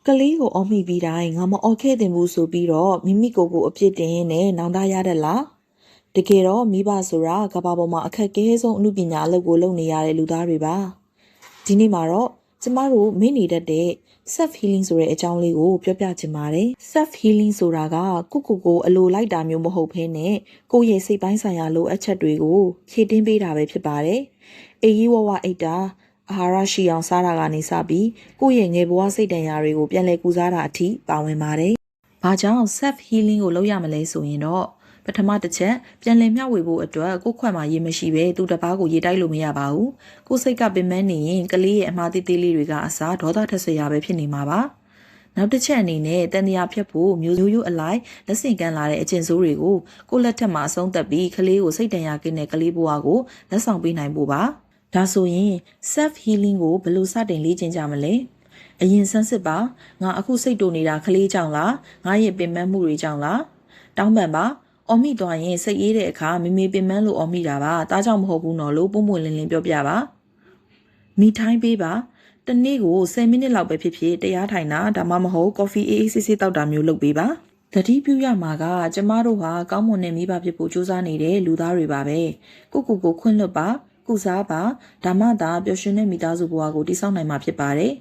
ကလေးကိုအော်မိပြီးတိုင်းငါမအော်ခဲ့တင်ဘူးဆိုပြီးတော့မိမိကိုယ်ကိုအပြစ်တင်ရင်းနဲ့နောင်တရတတ်လားတကယ်တော့မိဘဆိုတာကဘာပေါ်မှာအခက်အခဲဆုံးအမှုပညာအလုပ်ကိုလုပ်နေရတဲ့လူသားတွေပါဒီနေ့မှာတော့ကျမတို့မေ့နေတတ်တဲ့ self healing ဆိုတဲ့အကြောင်းလေးကိုပြောပြချင်ပါတယ် self healing ဆိုတာကကိုအလိုလိုက်တာမျိုးမဟုတ်ဘဲနဲ့ကိုယ့်ရဲ့စိတ်ပိုင်းဆိုင်ရာလိုအပ်ချက်တွေကိုဖြည့်တင်းပေးတာပဲဖြစ်ပါတယ်အေးကြီးဝဝအိတ်တာအာဟာရရှိအောင်စားတာကနေစပြီးကိုယ့်ရဲ့ငယ်ဘဝစိတ်တန်ရာတွေကိုပြန်လည်ကုစားတာအထိပါဝင်ပါတယ်။ဘာကြောင့် self healing ကိုလုပ်ရမလဲဆိုရင်တော့ပထမတစ်ချက်ပြန်လည်မျှဝေဖို့အတွက်ကိုယ့်ခွက်မှာရေမရှိပဲသူတစ်ပါးကိုရေတိုက်လို့မရပါဘူး။ကိုယ်စိတ်ကပင်ပန်းနေရင်ကလေးရဲ့အမှားသေးသေးလေးတွေကအစားဒေါသထက်စရာပဲဖြစ်နေမှာပါ။နောက်တစ်ချက်အနေနဲ့တန်တရားဖြတ်ဖို့မျိုးရိုးအလိုက်လက်ဆင့်ကမ်းလာတဲ့အကျင့်ဆိုးတွေကိုကိုယ့်လက်ထက်မှာအဆုံးသတ်ပြီးကလေးကိုစိတ်တန်ရာကင်းတဲ့ကလေးဘဝကိုလက်ဆောင်ပေးနိုင်ဖို့ပါ။ဒါဆိုရင် self healing ကိုဘယ်လိုစတင်လေ့ကျင့်ကြမလဲအရင်စမ်းစစ်ပါငါအခုစိတ်တူနေတာကလေးကြောင့်လားငါရဲ့ပင်ပန်းမှုတွေကြောင့်လားတောင်းပန်ပါအော်မိသွားရင်စိတ်အေးတဲ့အခါမေပင်ပန်းလို့အော်မိတာပါဒါကြောင့်မဟုတ်ဘူးနော်လို့ပုံပွင့်လင်းလင်းပြောပြပါမိထိုင်းပေးပါတနေ့ကို10မိနစ်လောက်ပဲဖြစ်ဖြစ်တရားထိုင်တာဒါမှမဟုတ်ကော်ဖီအေးဆေးဆေးတောက်တာမျိုးလုပ်ပေးပါတတိပြုရမှာကကျမတို့ဟာကောင်းမွန်တဲ့မိဘဖြစ်ဖို့ကြိုးစားနေတဲ့လူသားတွေပါပဲကိုခွင့်လွတ်ပါကုစားပါဒါမှသာပျော်ရွှင်တဲ့မိသားစုဘဝကိုတည်ဆောက်နိုင်မှာဖြစ်ပါတယ်